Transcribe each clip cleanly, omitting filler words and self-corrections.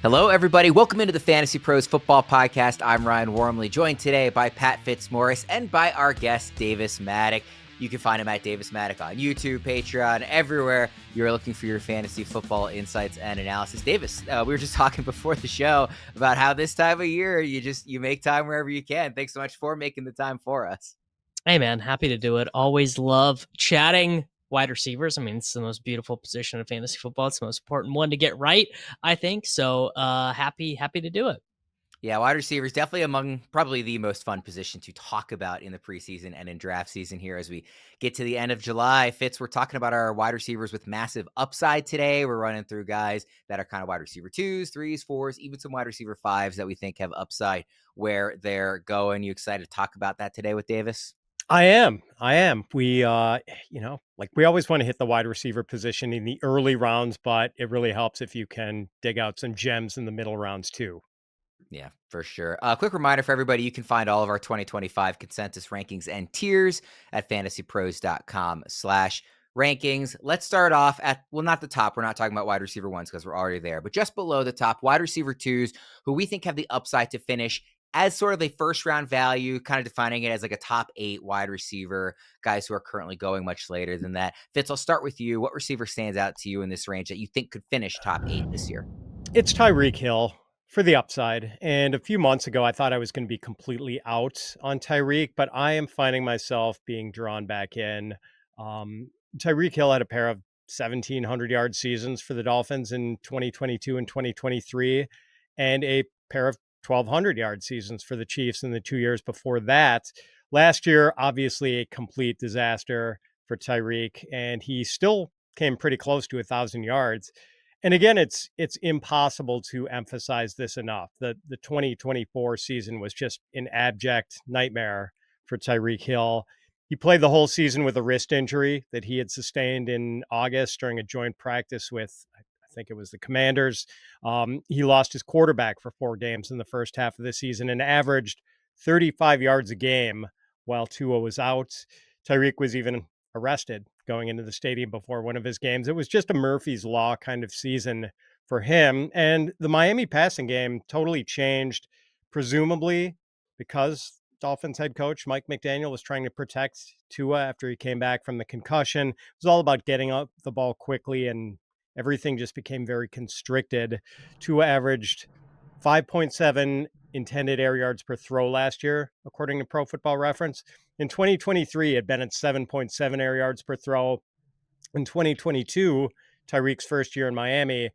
Hello, everybody. Welcome into the Fantasy Pros Football Podcast. I'm Ryan Wormeli, joined today by Pat Fitzmaurice and by our guest, Davis Mattek. You can find him at Davis Mattek on YouTube, Patreon, everywhere you're looking for your fantasy football insights and analysis. Davis, we were just talking before the show about how this time of year, you make time wherever you can. Thanks so much for making the time for us. Hey, man, happy to do it. Always love chatting wide receivers. I mean, it's the most beautiful position of fantasy football. It's the most important one to get right, I think. So happy to do it. Yeah, wide receivers definitely among probably the most fun position to talk about in the preseason and in draft season here as we get to the end of July. Fitz, we're talking about our wide receivers with massive upside today. We're running through guys that are kind of wide receiver 2s, 3s, 4s, even some wide receiver 5s that we think have upside where they're going. You excited to talk about that today with Davis? I am. We, we always want to hit the wide receiver position in the early rounds, but it really helps if you can dig out some gems in the middle rounds too. Yeah, for sure. Quick reminder for everybody, you can find all of our 2025 consensus rankings and tiers at fantasypros.com/rankings. Let's start off at, well, not the top. We're not talking about wide receiver 1s because we're already there, but just below the top, wide receiver 2s, who we think have the upside to finish as sort of a first round value, kind of defining it as like a top 8 wide receiver, guys who are currently going much later than that. Fitz, I'll start with you. What receiver stands out to you in this range that you think could finish top 8 this year? It's Tyreek Hill for the upside. And a few months ago, I thought I was going to be completely out on Tyreek, but I am finding myself being drawn back in. Tyreek Hill had a pair of 1,700-yard seasons for the Dolphins in 2022 and 2023, and a pair of 1,200-yard seasons for the Chiefs in the 2 years before that. Last year, obviously a complete disaster for Tyreek, and he still came pretty close to 1,000 yards. And again, it's impossible to emphasize this enough. The 2024 season was just an abject nightmare for Tyreek Hill. He played the whole season with a wrist injury that he had sustained in August during a joint practice with, I think it was the Commanders. He lost his quarterback for 4 games in the first half of the season and averaged 35 yards a game while Tua was out. Tyreek was even arrested going into the stadium before one of his games. It was just a Murphy's Law kind of season for him. And the Miami passing game totally changed, presumably because Dolphins head coach Mike McDaniel was trying to protect Tua after he came back from the concussion. It was all about getting up the ball quickly, and everything just became very constricted. Tua averaged 5.7 intended air yards per throw last year, according to Pro Football Reference. In 2023, it had been at 7.7 air yards per throw. In 2022, Tyreek's first year in Miami,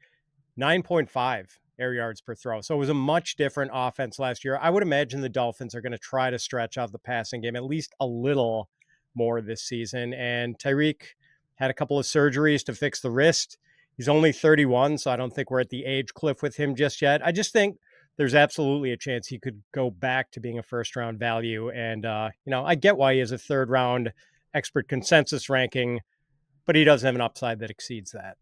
9.5 air yards per throw. So it was a much different offense last year. I would imagine the Dolphins are going to try to stretch out the passing game at least a little more this season. And Tyreek had a couple of surgeries to fix the wrist. He's only 31, so I don't think we're at the age cliff with him just yet. I just think there's absolutely a chance he could go back to being a first-round value. And, I get why he has a third-round expert consensus ranking, but he doesn't have an upside that exceeds that.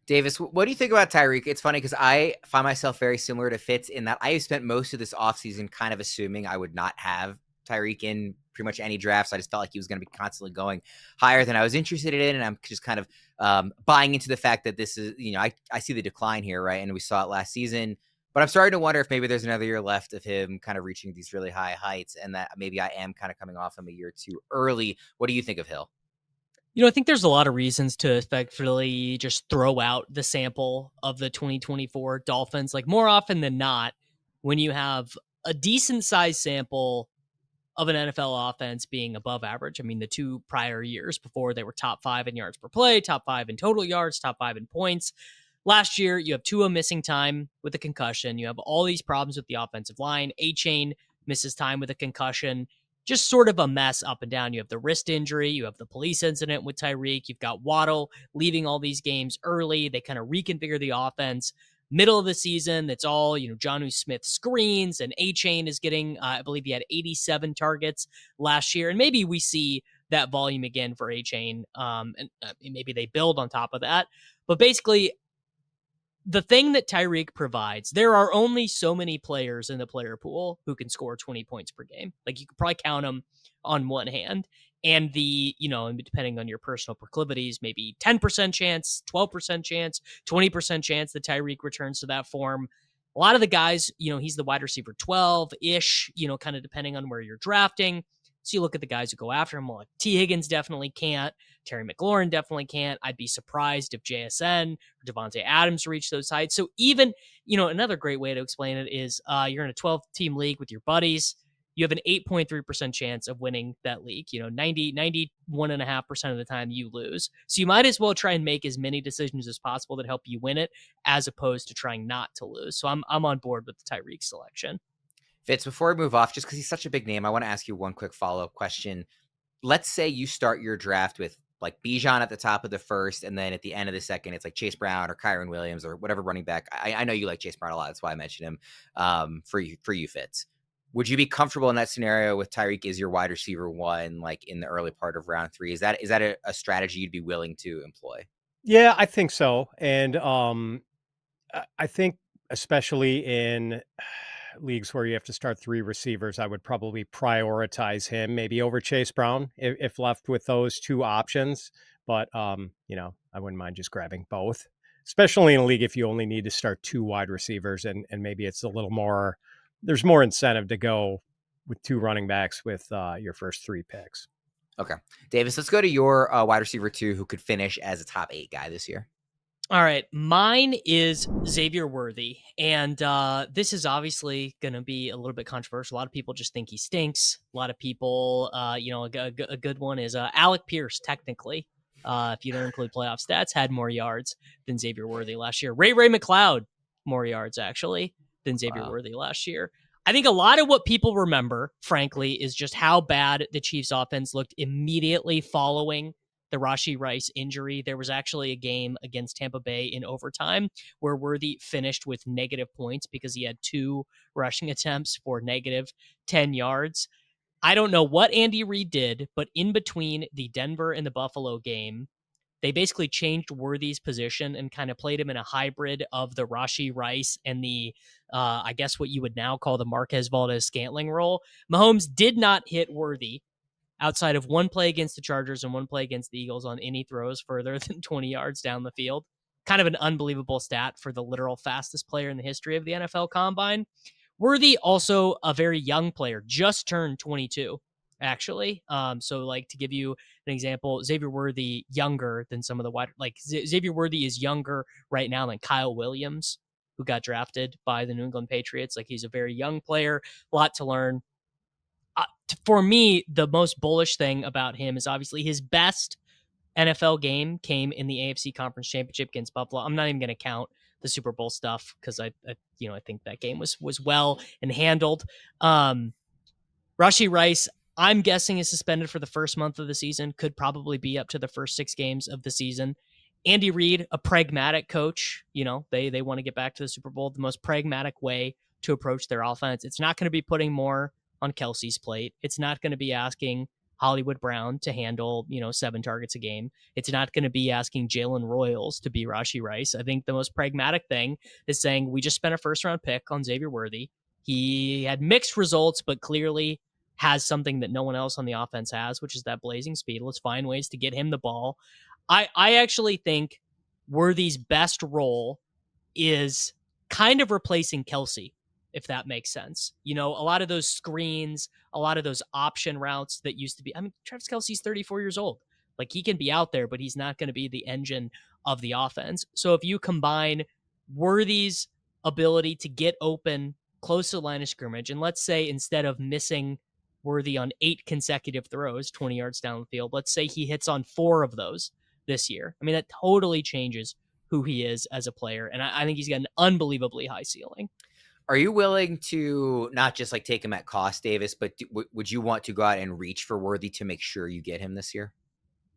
Davis, what do you think about Tyreek? It's funny because I find myself very similar to Fitz in that I spent most of this offseason kind of assuming I would not have Tyreek in pretty much any drafts. I just felt like he was going to be constantly going higher than I was interested in. And I'm just kind of buying into the fact that this is, I see the decline here, right? And we saw it last season. But I'm starting to wonder if maybe there's another year left of him kind of reaching these really high heights and that maybe I am kind of coming off him a year too early. What do you think of Hill? I think there's a lot of reasons to effectively just throw out the sample of the 2024 Dolphins. Like more often than not, when you have a decent sized sample of an NFL offense being above average, I mean, the 2 prior years before they were top 5 in yards per play, top 5 in total yards, top 5 in points. Last year, you have Tua missing time with a concussion. You have all these problems with the offensive line. A-Chain misses time with a concussion. Just sort of a mess up and down. You have the wrist injury. You have the police incident with Tyreek. You've got Waddle leaving all these games early. They kind of reconfigure the offense. Middle of the season, it's all, Jonnu Smith screens, and A-Chain is getting, I believe he had 87 targets last year. And maybe we see that volume again for A-Chain, and maybe they build on top of that. But basically, the thing that Tyreek provides, there are only so many players in the player pool who can score 20 points per game. Like, you could probably count them on one hand. and and depending on your personal proclivities, maybe 10% chance, 12% chance, 20% chance that Tyreek returns to that form. A lot of the guys, he's the wide receiver 12-ish, kind of depending on where you're drafting. So you look at the guys who go after him, like T. Higgins definitely can't. Terry McLaurin definitely can't. I'd be surprised if JSN or Devontae Adams reach those heights. So even, another great way to explain it is you're in a 12-team league with your buddies. You have an 8.3% chance of winning that league. 91.5% of the time you lose. So you might as well try and make as many decisions as possible that help you win it, as opposed to trying not to lose. So I'm on board with the Tyreek selection. Fitz, before we move off, just because he's such a big name, I want to ask you one quick follow-up question. Let's say you start your draft with like Bijan at the top of the first, and then at the end of the second, it's like Chase Brown or Kyron Williams or whatever running back. I know you like Chase Brown a lot. That's why I mentioned him for you, Fitz. Would you be comfortable in that scenario with Tyreek as your wide receiver one, like in the early part of round 3? Is that a strategy you'd be willing to employ? Yeah, I think so. And I think especially in leagues where you have to start 3 receivers, I would probably prioritize him maybe over Chase Brown if left with those 2 options. But, I wouldn't mind just grabbing both, especially in a league if you only need to start 2 wide receivers and maybe it's a little more, there's more incentive to go with 2 running backs with your first 3 picks. Okay. Davis, let's go to your wide receiver 2 who could finish as a top 8 guy this year. All right, mine is Xavier Worthy, and this is obviously going to be a little bit controversial. A lot of people just think he stinks. A lot of people, a good one is Alec Pierce, technically, if you don't include playoff stats, had more yards than Xavier Worthy last year. Ray McLeod, more yards, actually, than Xavier Worthy last year. I think a lot of what people remember, frankly, is just how bad the Chiefs' offense looked immediately following the Rashid Rice injury. There was actually a game against Tampa Bay in overtime where Worthy finished with negative points because he had 2 rushing attempts for negative 10 yards. I don't know what Andy Reid did, but in between the Denver and the Buffalo game, they basically changed Worthy's position and kind of played him in a hybrid of the Rashid Rice and the, I guess what you would now call the Marquez Valdez-Scantling role. Mahomes did not hit Worthy outside of one play against the Chargers and one play against the Eagles on any throws further than 20 yards down the field. Kind of an unbelievable stat for the literal fastest player in the history of the NFL Combine. Worthy, also a very young player, just turned 22, actually. So, like, to give you an example, Xavier Worthy younger than some of the wide, like Xavier Worthy is younger right now than Kyle Williams, who got drafted by the New England Patriots. Like, he's a very young player, a lot to learn. For me, the most bullish thing about him is obviously his best NFL game came in the AFC Conference Championship against Buffalo. I'm not even going to count the Super Bowl stuff because I think that game was well and handled. Rashid Rice, I'm guessing, is suspended for the first month of the season. Could probably be up to the first 6 games of the season. Andy Reid, a pragmatic coach. They want to get back to the Super Bowl. The most pragmatic way to approach their offense. It's not going to be putting more on Kelsey's plate. It's not going to be asking Hollywood Brown to handle, 7 targets a game. It's not going to be asking Jalen Royals to be Rashid Rice. I think the most pragmatic thing is saying we just spent a first-round pick on Xavier Worthy. He had mixed results, but clearly has something that no one else on the offense has, which is that blazing speed. Let's find ways to get him the ball. I actually think Worthy's best role is kind of replacing Kelsey, if that makes sense. A lot of those screens, a lot of those option routes that used to be, Travis Kelce's 34 years old. Like, he can be out there, but he's not going to be the engine of the offense. So if you combine Worthy's ability to get open close to the line of scrimmage, and let's say instead of missing Worthy on 8 consecutive throws, 20 yards down the field, let's say he hits on 4 of those this year. That totally changes who he is as a player. And I think he's got an unbelievably high ceiling. Are you willing to not just like take him at cost, Davis, but would you want to go out and reach for Worthy to make sure you get him this year?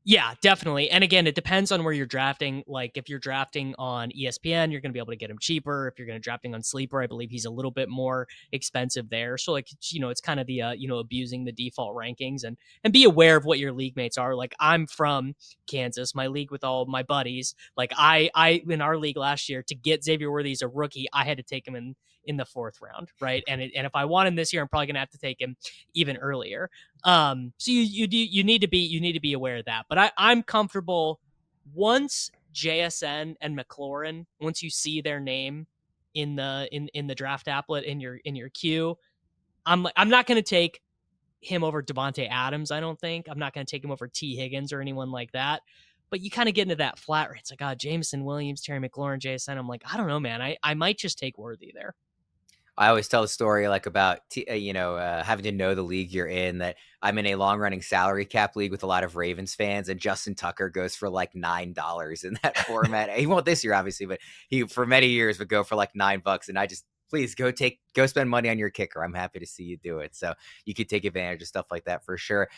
Yeah, definitely. And again, it depends on where you're drafting. Like, if you're drafting on ESPN, you're going to be able to get him cheaper. If you're going to drafting on Sleeper, I believe he's a little bit more expensive there. So, like, it's kind of the, abusing the default rankings and be aware of what your league mates are. Like, I'm from Kansas, my league with all my buddies. Like, I in our league last year, to get Xavier Worthy as a rookie, I had to take him in the 4th round, right? And if I want him this year, I'm probably going to have to take him even earlier. So you need to be aware of that. But I'm comfortable once JSN and McLaurin, once you see their name in the draft applet in your queue, I'm not going to take him over Devontae Adams. I don't think I'm not going to take him over T Higgins or anyone like that. But you kind of get into that flat rate. It's like, Jameson Williams, Terry McLaurin, JSN. I'm like, I don't know, man. I might just take Worthy there. I always tell the story like about having to know the league you're in. That I'm in a long running salary cap league with a lot of Ravens fans, and Justin Tucker goes for like $9 in that format. He won't this year, obviously, but he for many years would go for like $9, and I just please go spend money on your kicker. I'm happy to see you do it. So you could take advantage of stuff like that for sure.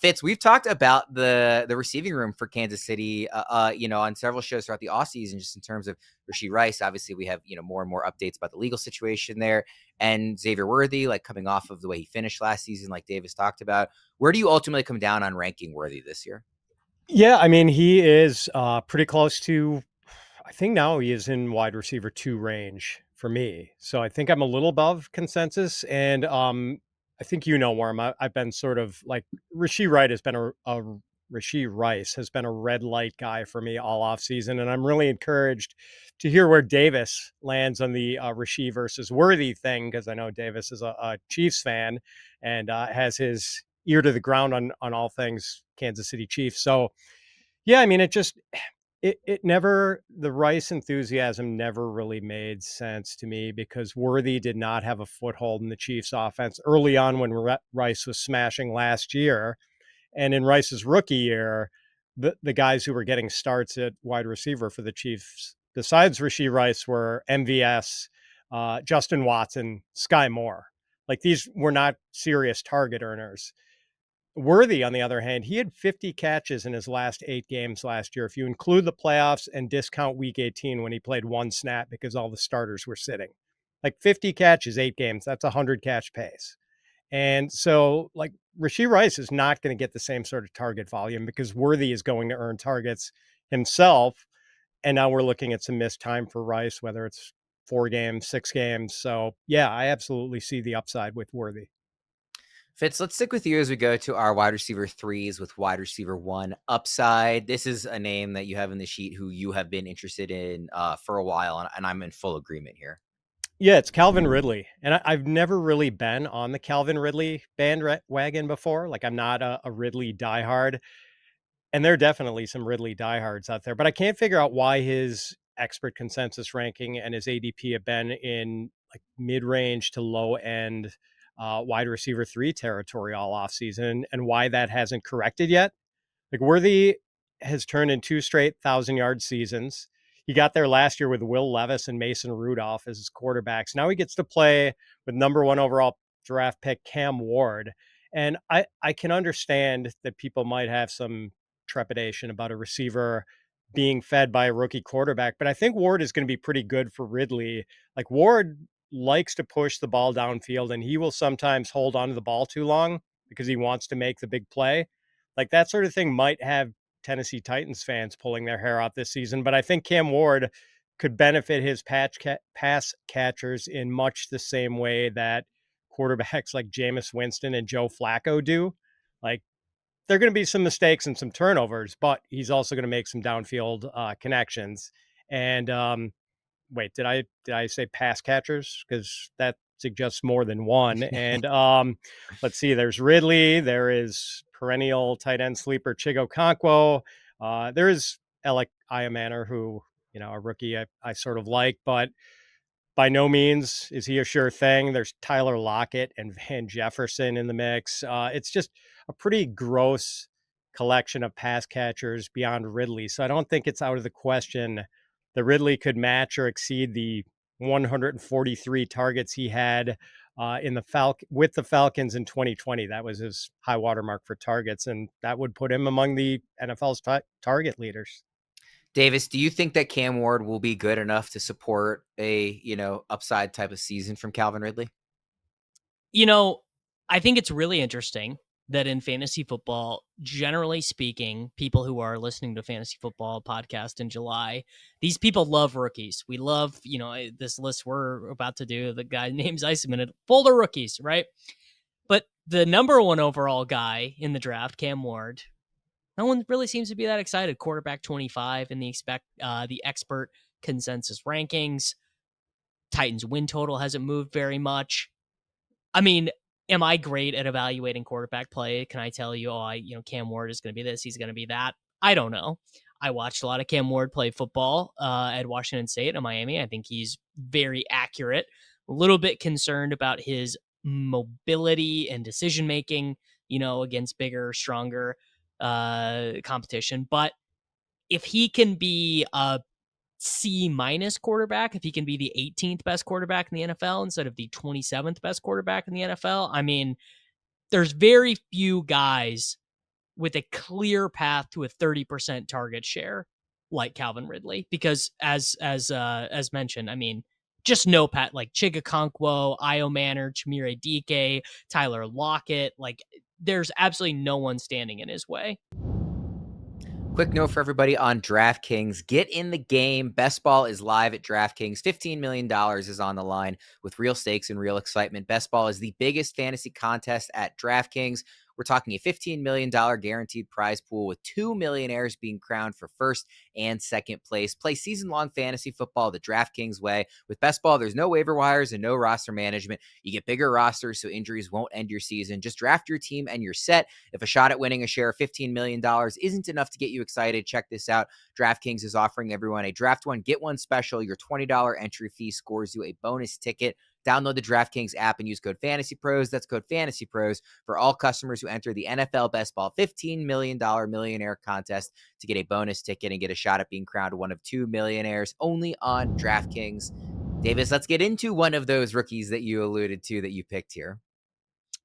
Fitz, we've talked about the receiving room for Kansas City, on several shows throughout the offseason, just in terms of Rashid Rice. Obviously, we have, more and more updates about the legal situation there, and Xavier Worthy, like coming off of the way he finished last season, like Davis talked about. Where do you ultimately come down on ranking Worthy this year? Yeah, I mean, he is pretty close to, I think now he is in wide receiver 2 range for me. So I think I'm a little above consensus. And I think Worm, I've been sort of like Rashid Wright has been Rashid Rice has been a red light guy for me all off season. And I'm really encouraged to hear where Davis lands on the Rashid versus Worthy thing, because I know Davis is a Chiefs fan and has his ear to the ground on all things Kansas City Chiefs. So yeah, I mean, it never, the Rice enthusiasm never really made sense to me, because Worthy did not have a foothold in the Chiefs offense early on when Rice was smashing last year. And in Rice's rookie year, the guys who were getting starts at wide receiver for the Chiefs, besides Rashid Rice, were MVS, Justin Watson, Sky Moore. Like, these were not serious target earners. Worthy, on the other hand, he had 50 catches in his last 8 games last year, if you include the playoffs and discount week 18 when he played one snap because all the starters were sitting. Like, 50 catches, 8 games, that's a 100 catch pace. And so, like, Rashid Rice is not going to get the same sort of target volume because Worthy is going to earn targets himself. And now we're looking at some missed time for Rice, whether it's 4 games, 6 games. So, yeah, I absolutely see the upside with Worthy. Fitz, let's stick with you as we go to our wide receiver 3s with wide receiver 1 upside. This is a name that you have in the sheet who you have been interested in for a while, and I'm in full agreement here. Yeah, it's Calvin Ridley. And I've never really been on the Calvin Ridley bandwagon before. Like, I'm not a Ridley diehard. And there are definitely some Ridley diehards out there, but I can't figure out why his expert consensus ranking and his ADP have been in like mid-range to low end wide receiver 3 territory all offseason, and why that hasn't corrected yet. Like, Worthy has turned in 2 straight 1,000-yard seasons. He got there last year with Will Levis and Mason Rudolph as his quarterbacks. Now he gets to play with number 1 overall draft pick Cam Ward. And I can understand that people might have some trepidation about a receiver being fed by a rookie quarterback, but I think Ward is going to be pretty good for Ridley. Like, Ward likes to push the ball downfield, and he will sometimes hold onto the ball too long because he wants to make the big play. Like, that sort of thing might have Tennessee Titans fans pulling their hair out this season, but I think Cam Ward could benefit his pass catchers in much the same way that quarterbacks like Jameis Winston and Joe Flacco do. Like, there are going to be some mistakes and some turnovers, but he's also going to make some downfield connections. And wait, did I say pass catchers? Because that suggests more than one. And let's see, there's Ridley, there is perennial tight end sleeper Chigo Okonkwo. There is Alec Iamaner, who, a rookie I sort of like, but by no means is he a sure thing. There's Tyler Lockett and Van Jefferson in the mix. It's just a pretty gross collection of pass catchers beyond Ridley. So I don't think it's out of the question that Ridley could match or exceed the 143 targets he had with the Falcons in 2020. That was his high watermark for targets, and that would put him among the NFL's target leaders. Davis, do you think that Cam Ward will be good enough to support a, upside type of season from Calvin Ridley? I think it's really interesting that in fantasy football, generally speaking, people who are listening to fantasy football podcast in July, these people love rookies. We love, this list we're about to do, the guy names Iceman, full of rookies, right? But the number one overall guy in the draft, Cam Ward, no one really seems to be that excited. Quarterback 25 in the expert consensus rankings. Titans win total hasn't moved very much. I mean, am I great at evaluating quarterback play? Can I tell you, Cam Ward is going to be this, he's going to be that? I don't know. I watched a lot of Cam Ward play football at Washington State and Miami. I think he's very accurate. A little bit concerned about his mobility and decision making, against bigger, stronger competition. But if he can be a C minus quarterback, if he can be the 18th best quarterback in the NFL instead of the 27th best quarterback in the NFL, I mean, there's very few guys with a clear path to a 30% target share like Calvin Ridley, because as mentioned, I mean, just no pat like Chigakonkwo, Io Manor, Chimere Dike, Tyler Lockett, like there's absolutely no one standing in his way. Quick note for everybody on DraftKings. Get in the game. Best Ball is live at DraftKings. $15 million is on the line with real stakes and real excitement. Best Ball is the biggest fantasy contest at DraftKings. We're talking a $15 million guaranteed prize pool with 2 millionaires being crowned for first and second place. Play season-long fantasy football the DraftKings way. With Best Ball, there's no waiver wires and no roster management. You get bigger rosters so injuries won't end your season. Just draft your team and you're set. If a shot at winning a share of $15 million isn't enough to get you excited, check this out. DraftKings is offering everyone a draft one, get one special. Your $20 entry fee scores you a bonus ticket. Download the DraftKings app and use code FANTASYPROS. That's code FANTASYPROS for all customers who enter the NFL Best Ball $15 million millionaire contest to get a bonus ticket and get a shot at being crowned one of 2 millionaires only on DraftKings. Davis, let's get into one of those rookies that you alluded to that you picked here.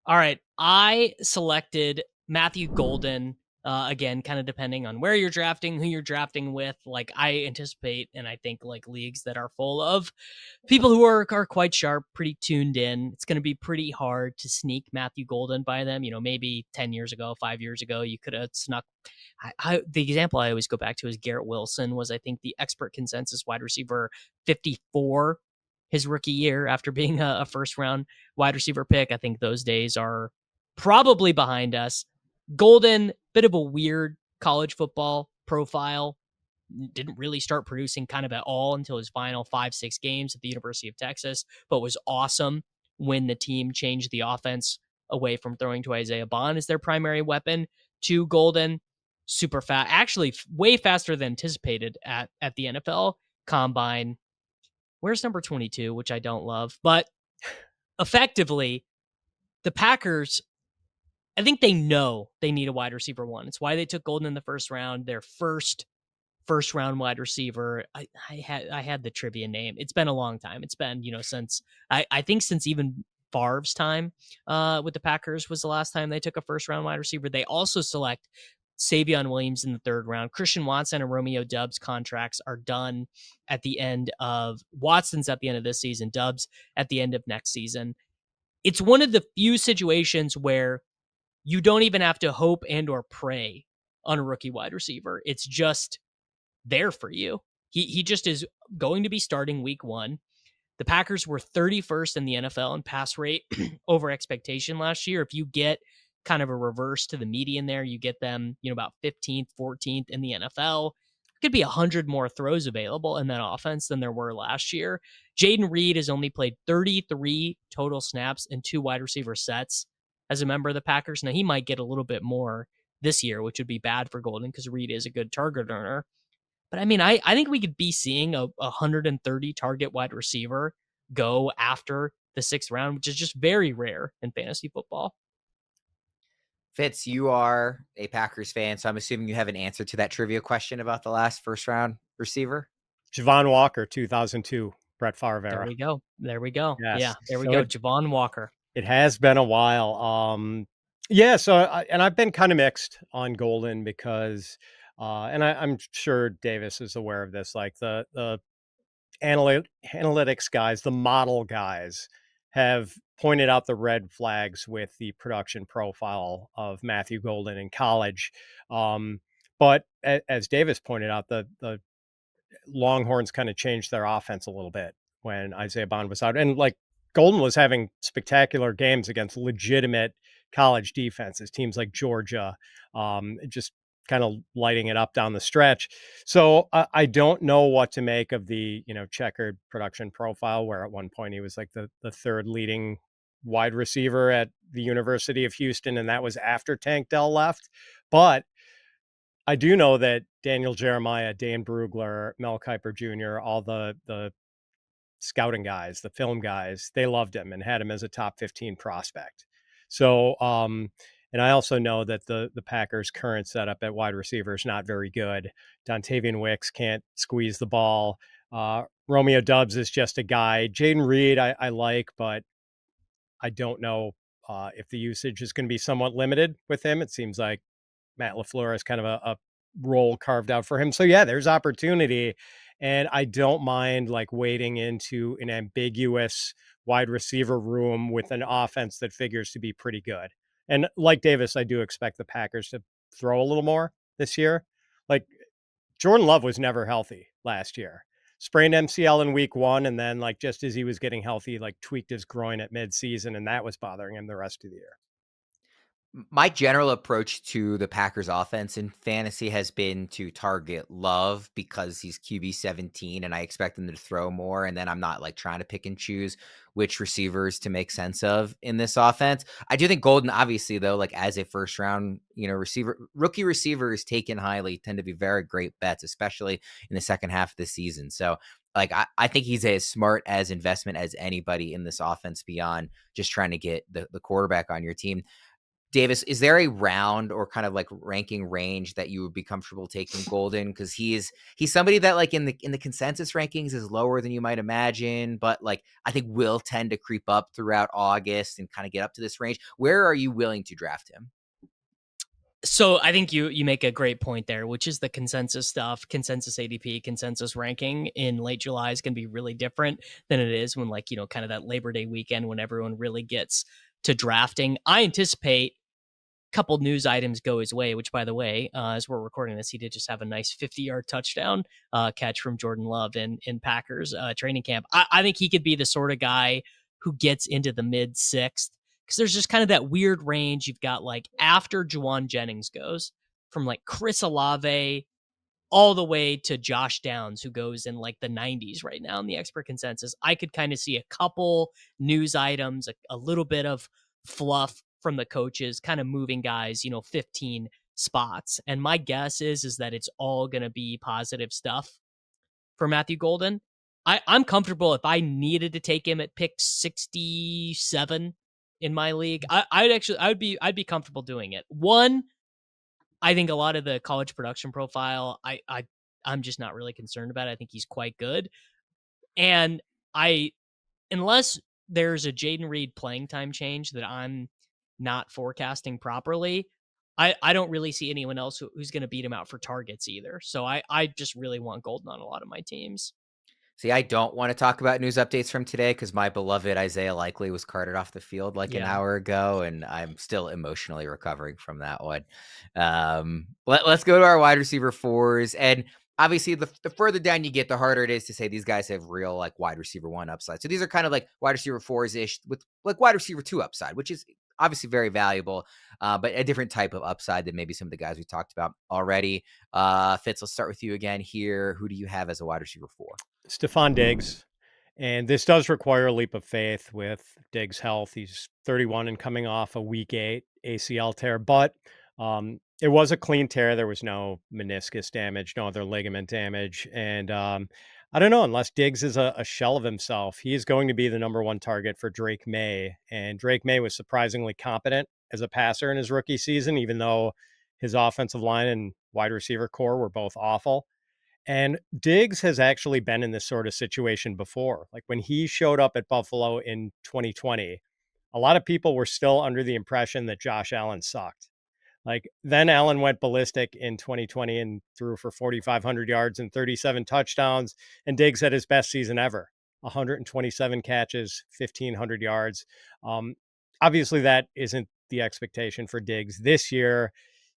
All right. I selected Matthew Golden. Again, kind of depending on where you're drafting, who you're drafting with. Like I anticipate, and I think like leagues that are full of people who are quite sharp, pretty tuned in. It's going to be pretty hard to sneak Matthew Golden by them. Maybe 10 years ago, 5 years ago, you could have snuck. The example I always go back to is Garrett Wilson was, I think, the expert consensus wide receiver 54 his rookie year after being a first round wide receiver pick. I think those days are probably behind us. Golden, bit of a weird college football profile. Didn't really start producing kind of at all until his final 5-6 games at the University of Texas, but was awesome when the team changed the offense away from throwing to Isaiah Bond as their primary weapon to Golden. Super fast, actually way faster than anticipated at the NFL Combine. Where's number 22, which I don't love, but effectively the Packers, I think they know they need a wide receiver one. It's why they took Golden in the first round, their first round wide receiver. I had the trivia name. It's been a long time. It's been, since I think since even Favre's time with the Packers was the last time they took a first round wide receiver. They also select Savion Williams in the third round. Christian Watson and Romeo Doubs contracts are done at the end of Watson's at the end of this season, Doubs at the end of next season. It's one of the few situations where you don't even have to hope and or pray on a rookie wide receiver. It's just there for you. He just is going to be starting week one. The Packers were 31st in the NFL in pass rate over expectation last year. If you get kind of a reverse to the median there, you get them, about 15th, 14th in the NFL. Could be 100 more throws available in that offense than there were last year. Jaden Reed has only played 33 total snaps in 2 wide receiver sets as a member of the Packers. Now, he might get a little bit more this year, which would be bad for Golden because Reed is a good target earner. But I mean, I think we could be seeing a 130 target wide receiver go after the 6th round, which is just very rare in fantasy football. Fitz, you are a Packers fan, so I'm assuming you have an answer to that trivia question about the last first round receiver. Javon Walker, 2002, Brett Favre era. There we go. Yes. Yeah, there we go. Javon Walker. It has been a while. And I've been kind of mixed on Golden because, and I'm sure Davis is aware of this, like the analytics guys, the model guys have pointed out the red flags with the production profile of Matthew Golden in college. But as Davis pointed out, the Longhorns kind of changed their offense a little bit when Isaiah Bond was out. And like Golden was having spectacular games against legitimate college defenses, teams like Georgia, just kind of lighting it up down the stretch. So I don't know what to make of the, checkered production profile, where at one point he was like the third leading wide receiver at the University of Houston, and that was after Tank Dell left. But I do know that Daniel Jeremiah, Dan Brugler, Mel Kiper Jr., all the scouting guys, the film guys, they loved him and had him as a top 15 prospect. So, and I also know that the Packers' current setup at wide receiver is not very good. Dontayvion Wicks can't squeeze the ball. Romeo Doubs is just a guy. Jaden Reed, I like, but I don't know if the usage is going to be somewhat limited with him. It seems like Matt LaFleur is kind of a role carved out for him. So yeah, there's opportunity. And I don't mind like wading into an ambiguous wide receiver room with an offense that figures to be pretty good. And like Davis, I do expect the Packers to throw a little more this year. Like Jordan Love was never healthy last year. Sprained MCL in week 1, and then like just as he was getting healthy, like tweaked his groin at midseason, and that was bothering him the rest of the year. My general approach to the Packers offense in fantasy has been to target Love because he's QB 17 and I expect him to throw more. And then I'm not like trying to pick and choose which receivers to make sense of in this offense. I do think Golden, obviously, though, like as a first round, rookie receivers taken highly tend to be very great bets, especially in the second half of the season. So like I think he's as smart as investment as anybody in this offense beyond just trying to get the quarterback on your team. Davis, is there a round or kind of like ranking range that you would be comfortable taking Golden? Because he's somebody that like in the consensus rankings is lower than you might imagine, but like I think will tend to creep up throughout August and kind of get up to this range. Where are you willing to draft him? So I think you make a great point there, which is the consensus stuff, consensus ADP, consensus ranking in late July is going to be really different than it is when kind of that Labor Day weekend when everyone really gets to drafting. I anticipate couple news items go his way, which by the way, as we're recording this, he did just have a nice 50-yard touchdown catch from Jordan Love in Packers training camp. I think he could be the sort of guy who gets into the mid sixth because there's just kind of that weird range. You've got like after Juwan Jennings goes from like Chris Olave all the way to Josh Downs, who goes in like the 90s right now in the expert consensus. I could kind of see a couple news items, a little bit of fluff from the coaches, kind of moving guys, 15 spots. And my guess is that it's all going to be positive stuff for Matthew Golden. I'm comfortable if I needed to take him at pick 67 in my league. I'd be comfortable doing it. One, I think a lot of the college production profile, I'm just not really concerned about it. I think he's quite good. And unless there's a Jaden Reed playing time change that I'm not forecasting properly, I don't really see anyone else who's going to beat him out for targets either. So I just really want Golden on a lot of my teams. See, I don't want to talk about news updates from today because my beloved Isaiah Likely was carted off the field like an hour ago, and I'm still emotionally recovering from that one. Let's go to our wide receiver fours. And obviously, the further down you get, the harder it is to say these guys have real like wide receiver 1 upside. So these are kind of like wide receiver 4s-ish with like wide receiver 2 upside, which is obviously very valuable, but a different type of upside than maybe some of the guys we talked about already. Fitz, let's start with you again here. Who do you have as a wide receiver 4? Stefon Diggs. And this does require a leap of faith with Diggs' health. He's 31 and coming off a week 8 ACL tear, but it was a clean tear. There was no meniscus damage, no other ligament damage. And I don't know, unless Diggs is a shell of himself, he is going to be the number 1 target for Drake May. And Drake May was surprisingly competent as a passer in his rookie season, even though his offensive line and wide receiver core were both awful. And Diggs has actually been in this sort of situation before. Like when he showed up at Buffalo in 2020, a lot of people were still under the impression that Josh Allen sucked. Like then Allen went ballistic in 2020 and threw for 4,500 yards and 37 touchdowns. And Diggs had his best season ever, 127 catches, 1,500 yards. Obviously, that isn't the expectation for Diggs this year.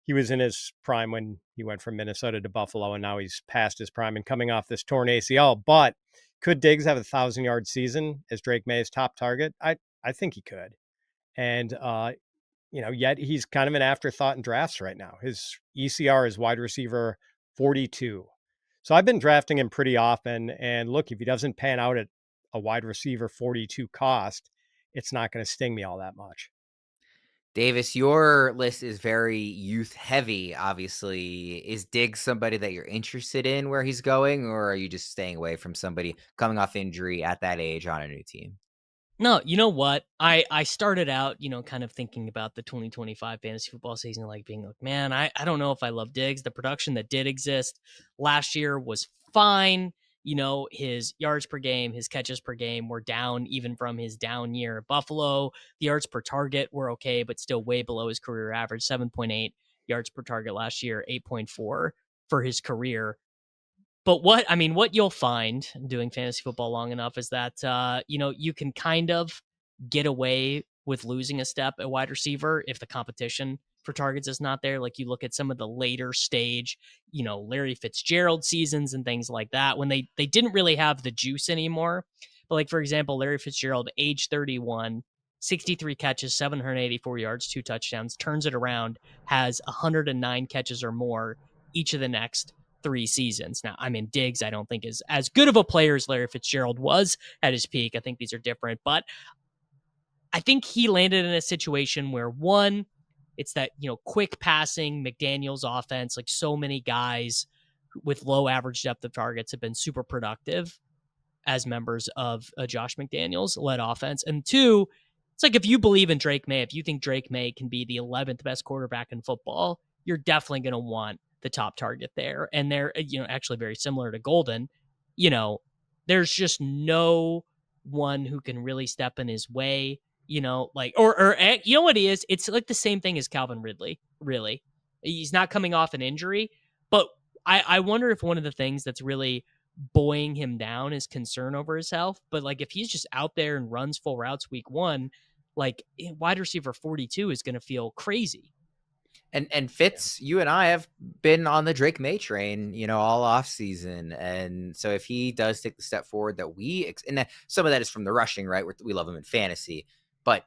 He was in his prime when he went from Minnesota to Buffalo, and now he's past his prime and coming off this torn ACL. But could Diggs have a 1,000-yard season as Drake May's top target? I think he could. And, yet he's kind of an afterthought in drafts right now. His ECR is wide receiver 42. So I've been drafting him pretty often. And look, if he doesn't pan out at a wide receiver 42 cost, it's not going to sting me all that much. Davis, your list is very youth heavy, obviously. Is Diggs somebody that you're interested in where he's going, or are you just staying away from somebody coming off injury at that age on a new team? No, you know what? I started out, kind of thinking about the 2025 fantasy football season, like being like, man, I don't know if I love Diggs. The production that did exist last year was fine. His yards per game, his catches per game were down even from his down year at Buffalo. The yards per target were okay, but still way below his career average, 7.8 yards per target last year, 8.4 for his career. But what you'll find doing fantasy football long enough is that, you can kind of get away with losing a step at wide receiver if the competition for targets is not there. Like you look at some of the later stage, Larry Fitzgerald seasons and things like that when they didn't really have the juice anymore. But like, for example, Larry Fitzgerald, age 31, 63 catches, 784 yards, 2 touchdowns, turns it around, has 109 catches or more each of the next 3 seasons. Now, Diggs, I don't think is as good of a player as Larry Fitzgerald was at his peak. I think these are different, but I think he landed in a situation where one, it's that, quick passing McDaniels offense, like so many guys with low average depth of targets have been super productive as members of a Josh McDaniels led offense. And two, it's like if you believe in Drake May, if you think Drake May can be the 11th best quarterback in football, you're definitely going to want the top target there. And they're, actually very similar to Golden. There's just no one who can really step in his way, or you know what he is? It's like the same thing as Calvin Ridley, really. He's not coming off an injury, but I wonder if one of the things that's really buoying him down is concern over his health. But like if he's just out there and runs full routes week 1, like wide receiver 42 is going to feel crazy. And Fitz, you and I have been on the Drake May train, all off season. And so if he does take the step forward that and some of that is from the rushing, right? We love him in fantasy, but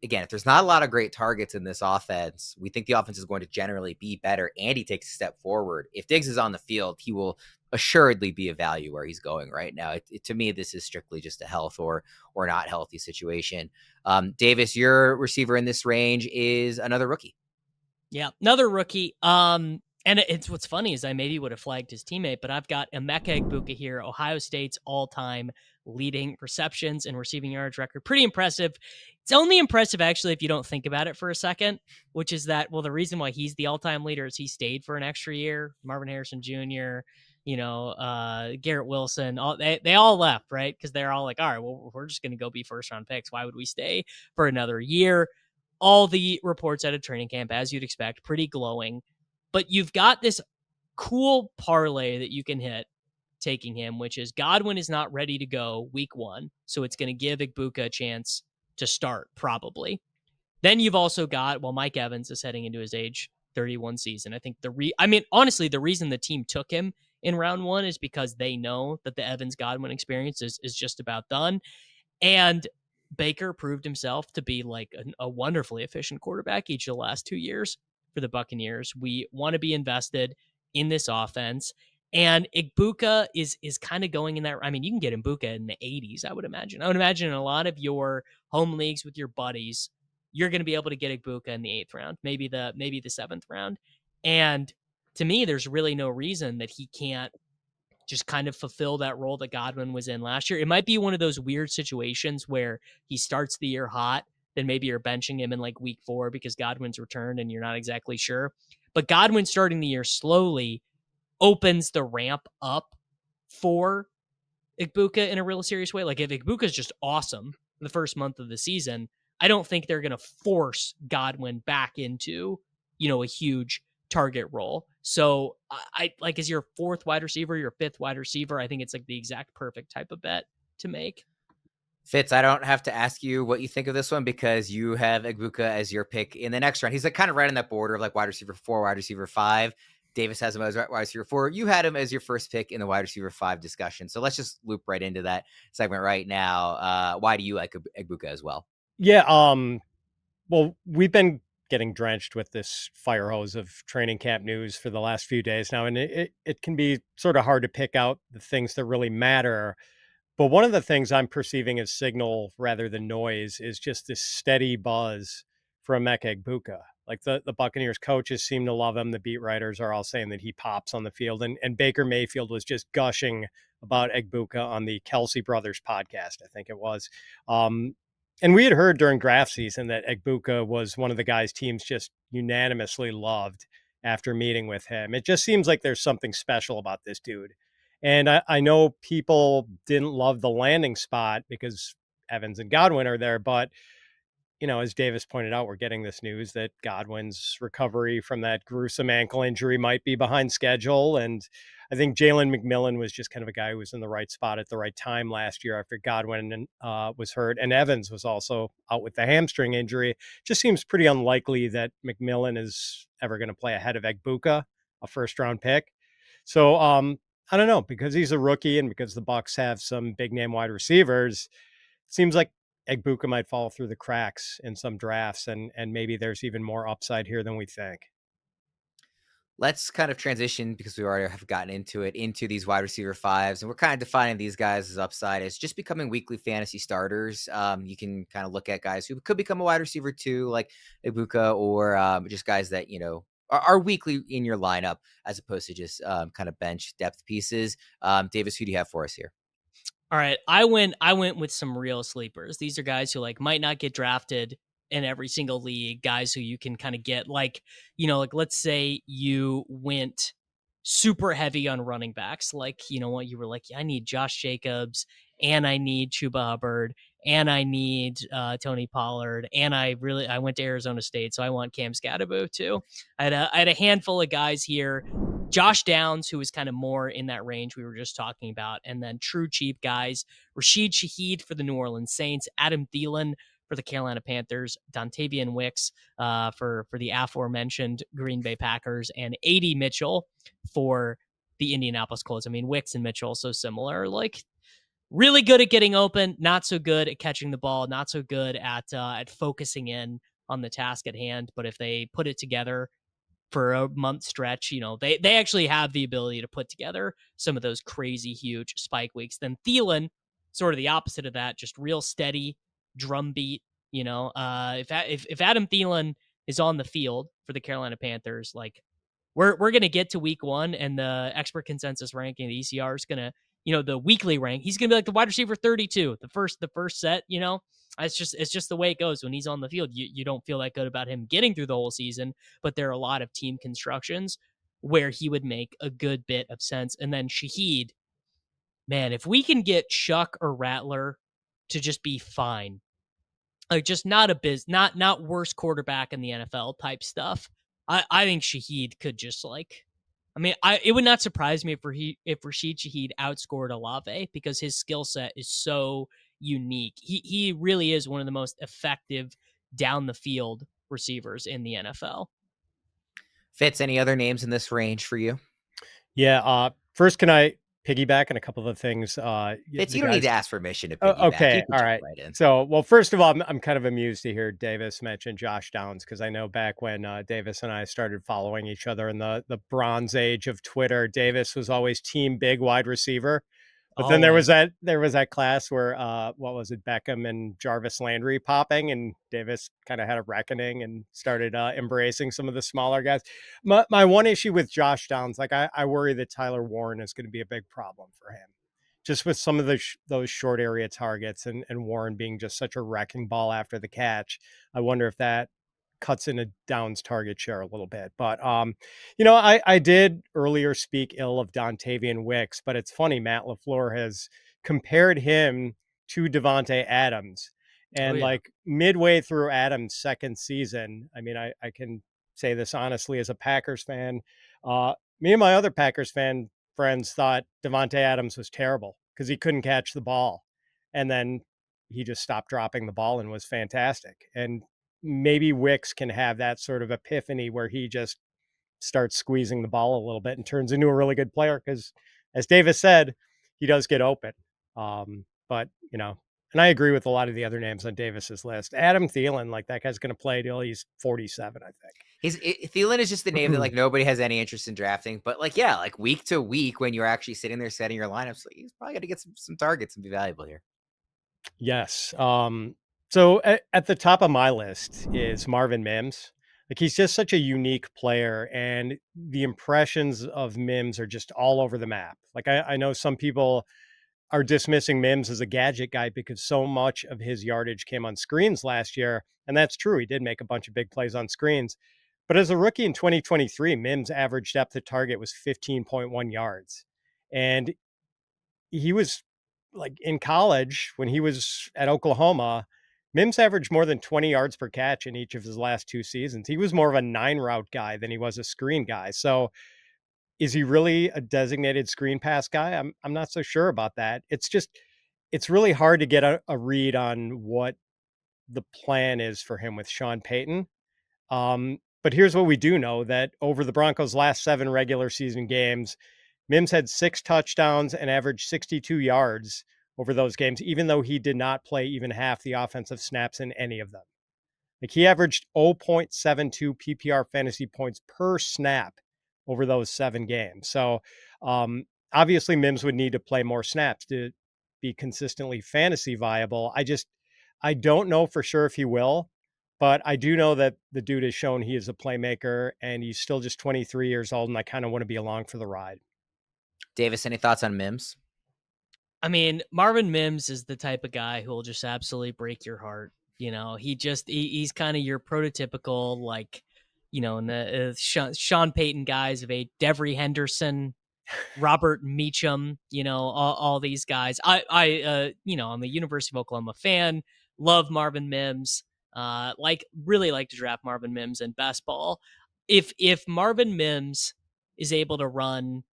again, if there's not a lot of great targets in this offense, we think the offense is going to generally be better and he takes a step forward. If Diggs is on the field, he will assuredly be a value where he's going right now. To me, this is strictly just a health or not healthy situation. Davis, your receiver in this range is another rookie. Yeah, another rookie. And it's what's funny is I maybe would have flagged his teammate, but I've got Emeka Egbuka here, Ohio State's all-time leading receptions and receiving yards record. Pretty impressive. It's only impressive, actually, if you don't think about it for a second, which is that, well, the reason why he's the all-time leader is he stayed for an extra year. Marvin Harrison Jr., Garrett Wilson, they all left, right? Because they're all like, all right, well, we're just going to go be first-round picks. Why would we stay for another year? All the reports out of training camp, as you'd expect, pretty glowing. But you've got this cool parlay that you can hit taking him, which is Godwin is not ready to go week 1. So it's going to give Egbuka a chance to start, probably. Then you've also got, Mike Evans is heading into his age 31 season. I think honestly, the reason the team took him in round 1 is because they know that the Evans Godwin experience is just about done. And Baker proved himself to be like a wonderfully efficient quarterback each of the last 2 years for the Buccaneers. We want to be invested in this offense. And Egbuka is kind of going in that. You can get Egbuka in the 80s, I would imagine. I would imagine in a lot of your home leagues with your buddies, you're going to be able to get Egbuka in the 8th round, maybe the 7th round. And to me, there's really no reason that he can't just kind of fulfill that role that Godwin was in last year. It might be one of those weird situations where he starts the year hot, then maybe you're benching him in like week 4 because Godwin's returned and you're not exactly sure. But Godwin starting the year slowly opens the ramp up for Egbuka in a real serious way. Like if Egbuka's just awesome the first month of the season, I don't think they're going to force Godwin back into, a huge target role. So I like as your 4th wide receiver, your 5th wide receiver, I think it's like the exact perfect type of bet to make. Fitz, I don't have to ask you what you think of this one because you have Egbuka as your pick in the next round. He's like kind of right on that border of like wide receiver 4, wide receiver 5. Davis has him as wide receiver 4. You had him as your first pick in the wide receiver 5 discussion. So let's just loop right into that segment right now. Why do you like Egbuka as well? Yeah. Well, we've been getting drenched with this fire hose of training camp news for the last few days now, and it can be sort of hard to pick out the things that really matter. But one of the things I'm perceiving as signal rather than noise is just this steady buzz from Emeka Egbuka. Like the Buccaneers coaches seem to love him. The beat writers are all saying that he pops on the field. And Baker Mayfield was just gushing about Egbuka on the Kelsey Brothers podcast, I think it was. And we had heard during draft season that Egbuka was one of the guys teams just unanimously loved after meeting with him. It just seems like there's something special about this dude. And I know people didn't love the landing spot because Evans and Godwin are there, but as Davis pointed out, we're getting this news that Godwin's recovery from that gruesome ankle injury might be behind schedule. And I think Jalen McMillan was just kind of a guy who was in the right spot at the right time last year after Godwin was hurt. And Evans was also out with the hamstring injury. Just seems pretty unlikely that McMillan is ever going to play ahead of Egbuka, a first-round pick. So I don't know, because he's a rookie and because the Bucs have some big-name wide receivers, it seems like Egbuka might fall through the cracks in some drafts, and maybe there's even more upside here than we think. Let's kind of transition, because we already have gotten into these wide receiver fives, and we're kind of defining these guys as upside as just becoming weekly fantasy starters. You can kind of look at guys who could become a wide receiver too, like Ibuka, or just guys that are weekly in your lineup, as opposed to just kind of bench depth pieces. Davis, who do you have for us here? All right, I went with some real sleepers. These are guys who might not get drafted in every single league, guys who you can kind of get like let's say you went super heavy on running backs, what you were like, I need Josh Jacobs and I need Chuba Hubbard and I need Tony Pollard and I went to Arizona State, so I want Cam Scadaboo too. I had a handful of guys here. Josh Downs, who was kind of more in that range we were just talking about, and then true cheap guys, Rashid Shaheed for the New Orleans Saints, Adam Thielen for the Carolina Panthers, Dontayvion Wicks for the aforementioned Green Bay Packers, and A.D. Mitchell for the Indianapolis Colts. I mean, Wicks and Mitchell so similar, really good at getting open, not so good at catching the ball, not so good at focusing in on the task at hand. But if they put it together for a month stretch, they actually have the ability to put together some of those crazy huge spike weeks. Then Thielen, sort of the opposite of that, just real steady drumbeat. If Adam Thielen is on the field for the Carolina Panthers, we're gonna get to week one, and the expert consensus ranking, the ECR is gonna, the weekly rank, he's gonna be like the wide receiver 32, the first set. It's just the way it goes when he's on the field. You don't feel that good about him getting through the whole season, but there are a lot of team constructions where he would make a good bit of sense. And then Shaheed, man, if we can get Shuck or Rattler to just be fine, just not worst quarterback in the NFL type stuff, I think Shaheed could just it would not surprise me if Rashid Shaheed outscored Olave, because his skill set is so unique. He really is one of the most effective down the field receivers in the NFL. Fitz, any other names in this range for you? Yeah. First, can I piggyback on a couple of things? Fitz, you don't need to ask permission to piggyback. Okay, all right. So, well, first of all, I'm kind of amused to hear Davis mention Josh Downs, because I know back when Davis and I started following each other in the Bronze Age of Twitter, Davis was always team big wide receiver. But then there was that class where what was it, Beckham and Jarvis Landry popping, and Davis kind of had a reckoning and started embracing some of the smaller guys. My one issue with Josh Downs, I worry that Tyler Warren is going to be a big problem for him, just with some of those short area targets, and Warren being just such a wrecking ball after the catch. I wonder if that cuts into Downs' target share a little bit. But, I did earlier speak ill of Dontayvion Wicks, but it's funny, Matt LaFleur has compared him to Devontae Adams. And midway through Adams' second season, I mean, I can say this honestly as a Packers fan, me and my other Packers fan friends thought Devontae Adams was terrible because he couldn't catch the ball. And then he just stopped dropping the ball and was fantastic. And maybe Wicks can have that sort of epiphany where he just starts squeezing the ball a little bit and turns into a really good player. Because as Davis said, he does get open. But And I agree with a lot of the other names on Davis's list. Adam Thielen, like that guy's going to play till he's 47, I think. Thielen is just the name that like nobody has any interest in drafting, but like like week to week when you're actually sitting there setting your lineups, like, he's probably going to get some targets and be valuable here. Yes. So at the top of my list is Marvin Mims. Like he's just such a unique player, and the impressions of Mims are just all over the map. Like I know some people are dismissing Mims as a gadget guy because so much of his yardage came on screens last year. And that's true. He did make a bunch of big plays on screens. But as a rookie in 2023, Mims' average depth of target was 15.1 yards. And he was like in college when he was at Oklahoma, Mims averaged more than 20 yards per catch in each of his last 2 seasons. He was more of a 9 route guy than he was a screen guy. So is he really a designated screen pass guy? I'm not so sure about that. It's really hard to get a read on what the plan is for him with Sean Payton. But here's what we do know, that over the Broncos' last 7 regular season games, Mims had 6 touchdowns and averaged 62 yards over those games, even though he did not play even half the offensive snaps in any of them. Like he averaged 0.72 PPR fantasy points per snap over those 7 games. So obviously Mims would need to play more snaps to be consistently fantasy viable. I don't know for sure if he will, but I do know that the dude has shown he is a playmaker, and he's still just 23 years old, and I kind of want to be along for the ride. Davis, any thoughts on Mims? I mean, Marvin Mims is the type of guy who will just absolutely break your heart. He's kind of your prototypical, like, in the Sean Payton guys of a Devery Henderson, Robert Meacham, all these guys. I'm a University of Oklahoma fan, love Marvin Mims, really like to draft Marvin Mims in best ball. If Marvin Mims is able to run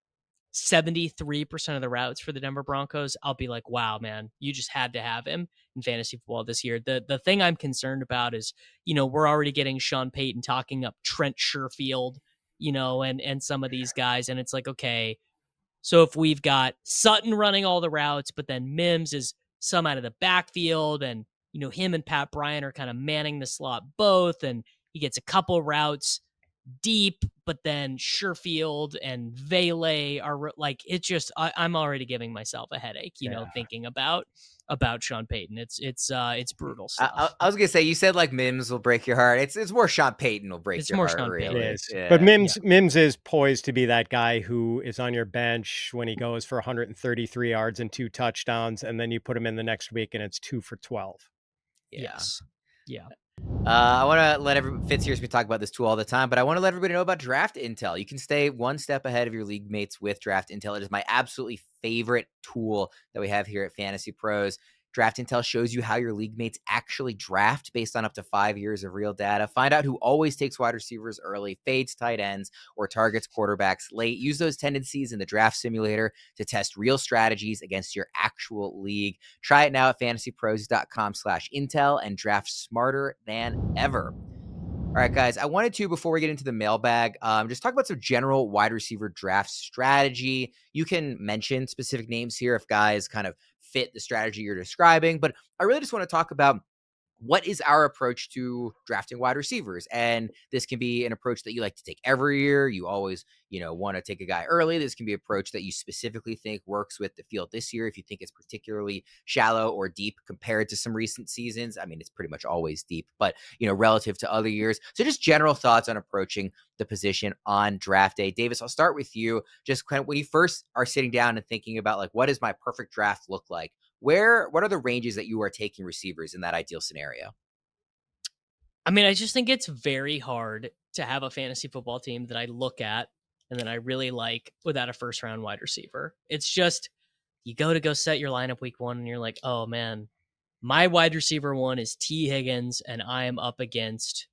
73% of the routes for the Denver Broncos, I'll be like, wow, man, you just had to have him in fantasy football this year. The thing I'm concerned about is, we're already getting Sean Payton talking up Trent Sherfield, and some of these guys. And it's like, okay, so if we've got Sutton running all the routes, but then Mims is some out of the backfield, and, him and Pat Bryant are kind of manning the slot both, and he gets a couple routes deep, but then Sherfield and Vele are like, it's just, I'm already giving myself a headache, thinking about Sean Payton. It's brutal stuff. I was gonna say, you said like Mims will break your heart. It's more Sean Payton will break your heart. Really. It is. Yeah. But Mims is poised to be that guy who is on your bench when he goes for 133 yards and 2 touchdowns, and then you put him in the next week and it's 2 for 12. Yeah. Yes. Yeah. I want to let Fitz hears me talk about this tool all the time, but I want to let everybody know about Draft Intel. You can stay one step ahead of your league mates with Draft Intel. It is my absolutely favorite tool that we have here at Fantasy Pros. Draft Intel shows you how your league mates actually draft based on up to 5 years of real data. Find out who always takes wide receivers early, fades tight ends, or targets quarterbacks late. Use those tendencies in the draft simulator to test real strategies against your actual league. Try it now at fantasypros.com/intel and draft smarter than ever. All right, guys, I wanted to, before we get into the mailbag, just talk about some general wide receiver draft strategy. You can mention specific names here if guys kind of fit the strategy you're describing, but I really just want to talk about what is our approach to drafting wide receivers. And this can be an approach that you like to take every year. You always, want to take a guy early. This can be an approach that you specifically think works with the field this year. If you think it's particularly shallow or deep compared to some recent seasons, I mean, it's pretty much always deep, but, relative to other years. So just general thoughts on approaching the position on draft day. Davis, I'll start with you. Just kind of when you first are sitting down and thinking about like, what does my perfect draft look like? What are the ranges that you are taking receivers in that ideal scenario? I mean, I just think it's very hard to have a fantasy football team that I look at and then I really like without a first round wide receiver. It's just, you go set your lineup week 1 and you're like, oh man, my wide receiver 1 is T Higgins and I am up against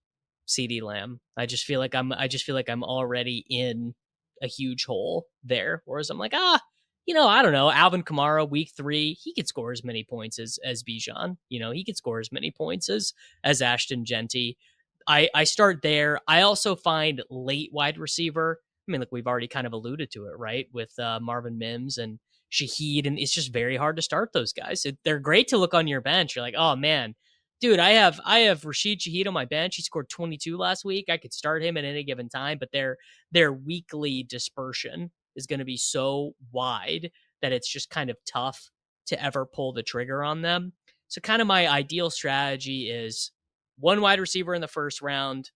CD Lamb. I just feel like I'm already in a huge hole there. Whereas I'm like, I don't know. Alvin Kamara, week 3, he could score as many points as Bijan. He could score as many points as Ashton Genty. I start there. I also find late wide receiver. I mean, look, we've already kind of alluded to it, right? With Marvin Mims and Shahid, and it's just very hard to start those guys. They're great to look on your bench. You're like, oh man, dude, I have Rashid Shahid on my bench. He scored 22 last week. I could start him at any given time, but their weekly dispersion is going to be so wide that it's just kind of tough to ever pull the trigger on them. So kind of my ideal strategy is one wide receiver in the first round,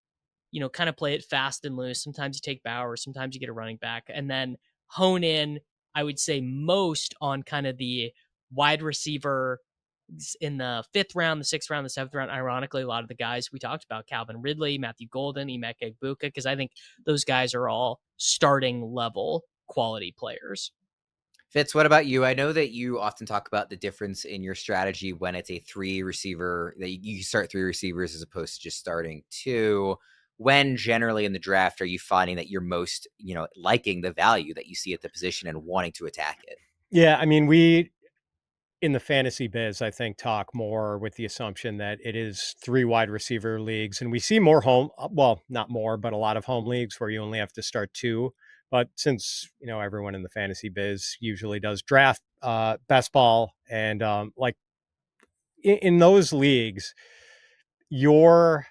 kind of play it fast and loose. Sometimes you take Bowers, sometimes you get a running back, and then hone in, I would say, most on kind of the wide receiver in the 5th round, the 6th round, the 7th round. Ironically, a lot of the guys we talked about, Calvin Ridley, Matthew Golden, Emeka Egbuka, because I think those guys are all starting level quality players. Fitz, what about you? I know that you often talk about the difference in your strategy when it's a 3 receiver, that you start 3 receivers as opposed to just starting 2. When generally in the draft are you finding that you're most, liking the value that you see at the position and wanting to attack it? Yeah, I mean, we in the fantasy biz, I think, talk more with the assumption that it is 3 wide receiver leagues, and we see more well, not more, but a lot of home leagues where you only have to start 2. But since everyone in the fantasy biz usually does draft best ball, and like in those leagues, your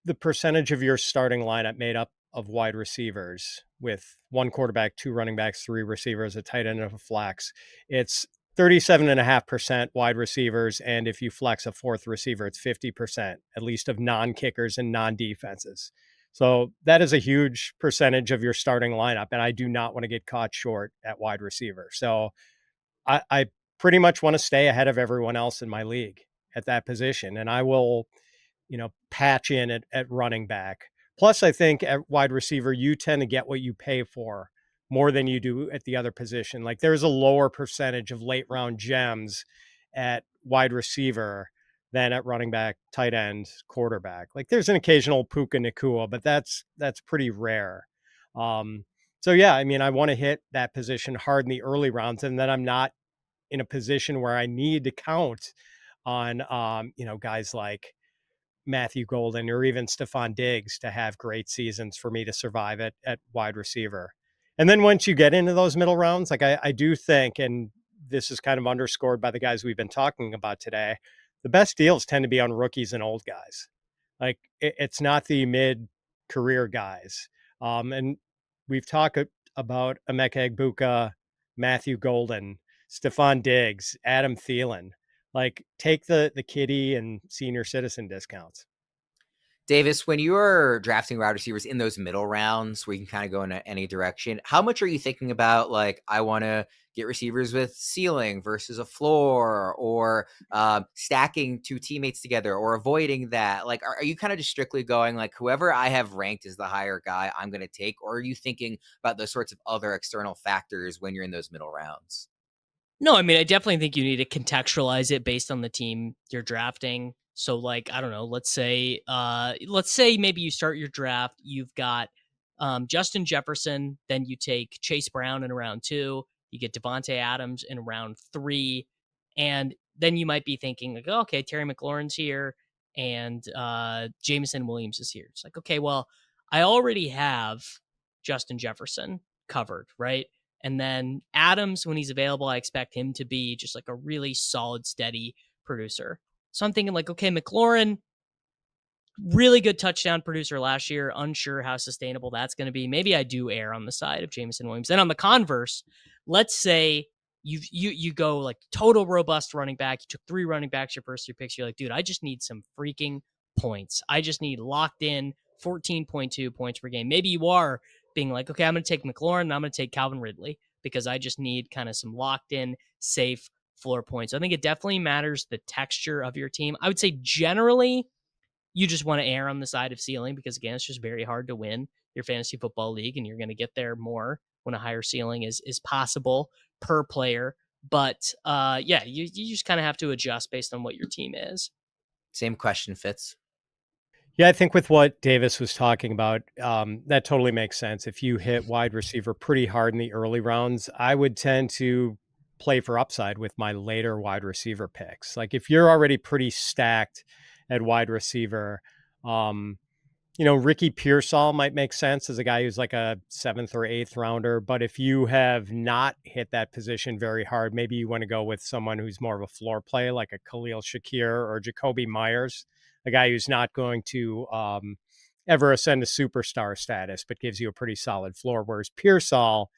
the percentage of your starting lineup made up of wide receivers with 1 quarterback, 2 running backs, 3 receivers, a tight end, and a flex. It's 37.5% wide receivers. And if you flex a 4th receiver, it's 50%, at least of non-kickers and non-defenses. So that is a huge percentage of your starting lineup. And I do not want to get caught short at wide receiver. So I pretty much want to stay ahead of everyone else in my league at that position. And I will patch in at running back. Plus, I think at wide receiver, you tend to get what you pay for more than you do at the other position. Like there's a lower percentage of late round gems at wide receiver than at running back, tight end, quarterback. Like there's an occasional Puka Nakua, but that's pretty rare. So yeah, I mean, I want to hit that position hard in the early rounds, and then I'm not in a position where I need to count on guys like Matthew Golden or even Stefon Diggs to have great seasons for me to survive at wide receiver. And then once you get into those middle rounds, like I do think, and this is kind of underscored by the guys we've been talking about today, the best deals tend to be on rookies and old guys. Like it's not the mid career guys. And we've talked about Emeka Egbuka, Matthew Golden, Stefon Diggs, Adam Thielen. Like take the kiddie and senior citizen discounts. Davis, when you are drafting wide receivers in those middle rounds where you can kind of go in any direction, how much are you thinking about, like, I want to get receivers with ceiling versus a floor, or stacking 2 teammates together, or avoiding that? Like, are you kind of just strictly going, like, whoever I have ranked as the higher guy, I'm going to take? Or are you thinking about those sorts of other external factors when you're in those middle rounds? No, I mean, I definitely think you need to contextualize it based on the team you're drafting. So like, I don't know, let's say maybe you start your draft, you've got Justin Jefferson, then you take Chase Brown in round 2, you get Devontae Adams in round 3, and then you might be thinking like, oh, okay, Terry McLaurin's here and Jameson Williams is here. It's like, okay, well, I already have Justin Jefferson covered, right? And then Adams, when he's available, I expect him to be just like a really solid, steady producer. So I'm thinking like, okay, McLaurin, really good touchdown producer last year. Unsure how sustainable that's going to be. Maybe I do err on the side of Jameson Williams. Then on the converse, let's say you go like total robust running back. You took 3 running backs your first 3 picks. You're like, dude, I just need some freaking points. I just need locked in 14.2 points per game. Maybe you are being like, okay, I'm going to take McLaurin and I'm going to take Calvin Ridley because I just need kind of some locked in, safe floor points. So I think it definitely matters the texture of your team. I would say generally you just want to err on the side of ceiling because, again, it's just very hard to win your fantasy football league, and you're going to get there more when a higher ceiling is possible per player. But yeah, you just kind of have to adjust based on what your team is. Same question, Fitz. Yeah, I think with what Davis was talking about, that totally makes sense. If you hit wide receiver pretty hard in the early rounds, I would tend to play for upside with my later wide receiver picks. Like if you're already pretty stacked at wide receiver, Ricky Pearsall might make sense as a guy who's like a 7th or 8th rounder. But if you have not hit that position very hard, maybe you want to go with someone who's more of a floor play, like a Khalil Shakir or Jacoby Myers, a guy who's not going to ever ascend to superstar status, but gives you a pretty solid floor. Whereas Pearsall,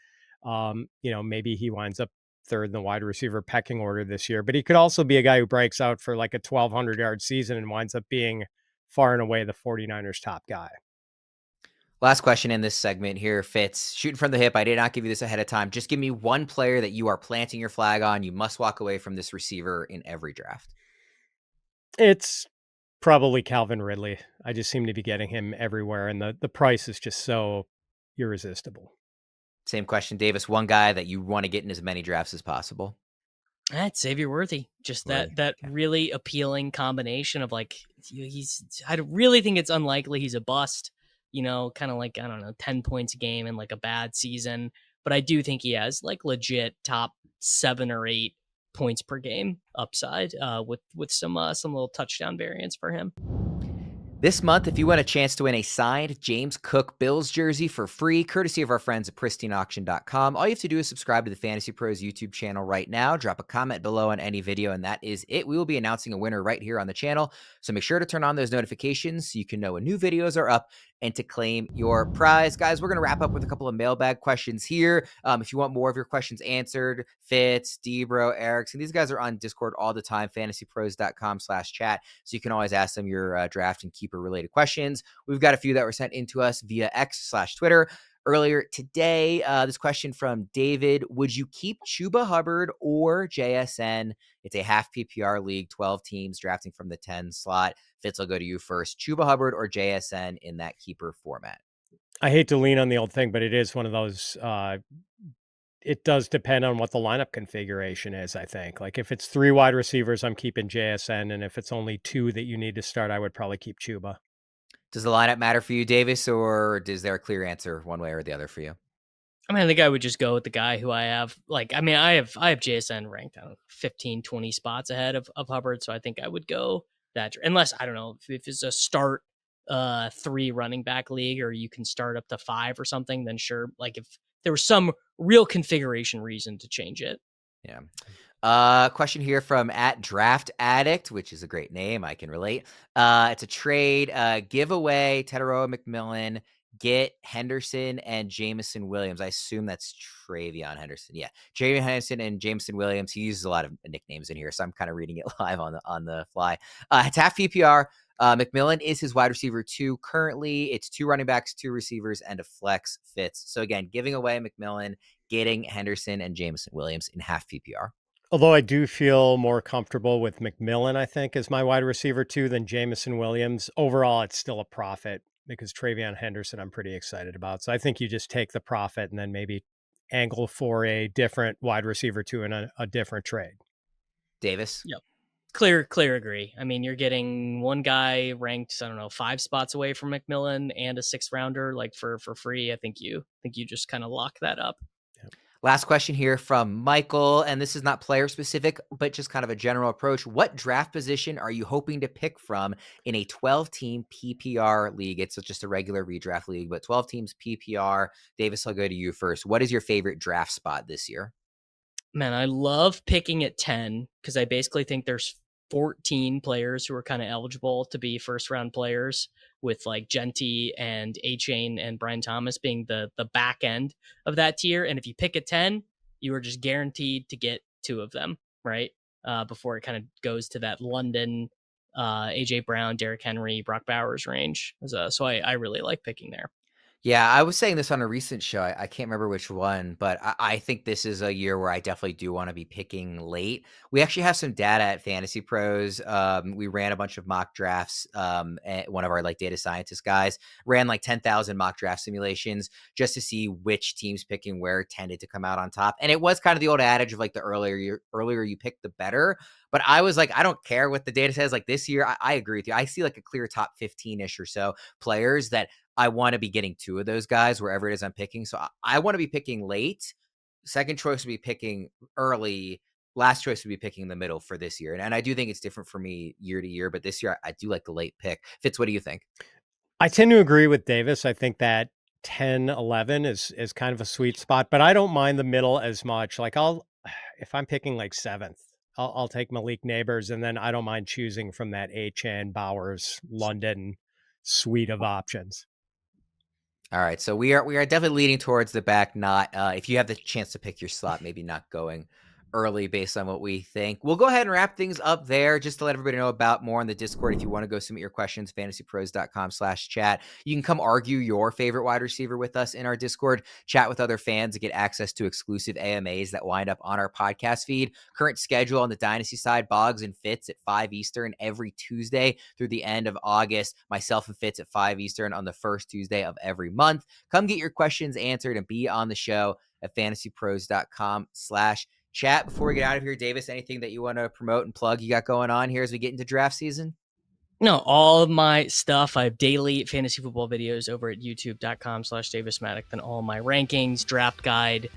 maybe he winds up third in the wide receiver pecking order this year, but he could also be a guy who breaks out for like a 1,200-yard season and winds up being far and away the 49ers top guy. Last question in this segment here, Fitz. Shooting from the hip, I did not give you this ahead of time. Just give me one player that you are planting your flag on. You must walk away from this receiver in every draft. It's probably Calvin Ridley. I just seem to be getting him everywhere, and the price is just so irresistible. Same question, Davis. One guy that you want to get in as many drafts as possible. That's Xavier Worthy. Just that Okay. really appealing combination of like I really think it's unlikely he's a bust. Kind of like, I don't know, 10 points a game in like a bad season. But I do think he has like legit top 7 or 8 points per game upside with some little touchdown variance for him. This month, if you want a chance to win a signed James Cook Bills jersey for free, courtesy of our friends at pristineauction.com, all you have to do is subscribe to the Fantasy Pros YouTube channel right now. Drop a comment below on any video, and that is it. We will be announcing a winner right here on the channel, so make sure to turn on those notifications so you can know when new videos are up and to claim your prize. Guys, we're going to wrap up with a couple of mailbag questions here. If you want more of your questions answered, Fitz, Debro, Erickson, these guys are on Discord all the time, fantasypros.com/chat, so you can always ask them your draft and keeper related questions. We've got a few that were sent into us via X/Twitter. Earlier today, this question from David: would you keep Chuba Hubbard or JSN? It's a half PPR league, 12 teams drafting from the 10 slot. Fitz, I'll go to you first. Chuba Hubbard or JSN in that keeper format? I hate to lean on the old thing, but it is one of those. It does depend on what the lineup configuration is, I think. Like if it's 3 wide receivers, I'm keeping JSN. And if it's only 2 that you need to start, I would probably keep Chuba. Does the lineup matter for you, Davis, or is there a clear answer one way or the other for you? I think I would just go with the guy who I have. I have JSN ranked, 15, 20 spots ahead of Hubbard. So I think I would go that, unless, I don't know, if it's a start 3 running back league, or you can start up to 5 or something, then sure. Like if there was some real configuration reason to change it. Yeah. Question here from @DraftAddict, which is a great name. I can relate. It's a trade giveaway. Teteroa McMillan, get Henderson and Jameson Williams. I assume that's Travion Henderson. Yeah, Travion Henderson and Jameson Williams. He uses a lot of nicknames in here, so I'm kind of reading it live on the fly. It's half PPR. McMillan is his wide receiver 2 currently. It's 2 running backs, 2 receivers, and a flex Fitz. So again, giving away McMillan, getting Henderson and Jameson Williams in half PPR. Although I do feel more comfortable with McMillan, I think, as my wide receiver 2 than Jameson Williams. Overall, it's still a profit because Travion Henderson I'm pretty excited about. So I think you just take the profit and then maybe angle for a different wide receiver 2 in a different trade. Davis? Yep. Clear agree. You're getting one guy ranked, I don't know, 5 spots away from McMillan and a 6th rounder, like for free. I think you just kind of lock that up. Last question here from Michael, and this is not player specific, but just kind of a general approach. What draft position are you hoping to pick from in a 12-team PPR league? It's just a regular redraft league, but 12 teams PPR. Davis, I'll go to you first. What is your favorite draft spot this year? Man, I love picking at 10 because I basically think there's 14 players who are kind of eligible to be first round players, with like Genty and A-Chain and Brian Thomas being the back end of that tier. And if you pick at 10, you are just guaranteed to get 2 of them, right? Before it kind of goes to that London, AJ Brown, Derrick Henry, Brock Bowers range. So I really like picking there. Yeah, I was saying this on a recent show. I can't remember which one, but I think this is a year where I definitely do want to be picking late. We actually have some data at Fantasy Pros. We ran a bunch of mock drafts. One of our like data scientist guys ran like 10,000 mock draft simulations just to see which teams picking where tended to come out on top. And it was kind of the old adage of like the earlier you pick, the better. But I was like, I don't care what the data says. Like this year, I agree with you. I see like a clear top 15-ish or so players that I want to be getting 2 of those guys wherever it is I'm picking. So I want to be picking late. Second choice would be picking early. Last choice would be picking the middle for this year. And I do think it's different for me year to year, but this year I do like the late pick. Fitz, what do you think? I tend to agree with Davis. I think that 10, 11 is kind of a sweet spot, but I don't mind the middle as much. Like if I'm picking like seventh, I'll take Malik Neighbors, and then I don't mind choosing from that Achane, Bowers, London suite of options. All right, so we are definitely leaning towards the back. Not if you have the chance to pick your slot, maybe not going early based on what we think. We'll go ahead and wrap things up there just to let everybody know about more on the Discord. If you want to go submit your questions, fantasypros.com/chat. You can come argue your favorite wide receiver with us in our Discord, chat with other fans, and get access to exclusive AMAs that wind up on our podcast feed. Current schedule on the Dynasty side, Boggs and Fitz at 5 Eastern every Tuesday through the end of August. Myself and Fitz at 5 Eastern on the first Tuesday of every month. Come get your questions answered and be on the show at fantasypros.com/chat. Before we get out of here, Davis, anything that you want to promote and plug you got going on here as we get into draft season? No, all of my stuff. I have daily fantasy football videos over at youtube.com/Davis Mattek. Then all my rankings, draft guide,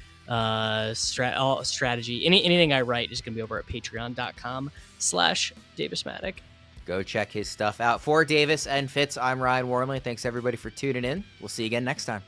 strategy, anything I write is going to be over at patreon.com/Davis Mattek. Go check his stuff out. For Davis and Fitz, I'm Ryan Wormeli. Thanks everybody for tuning in. We'll see you again next time.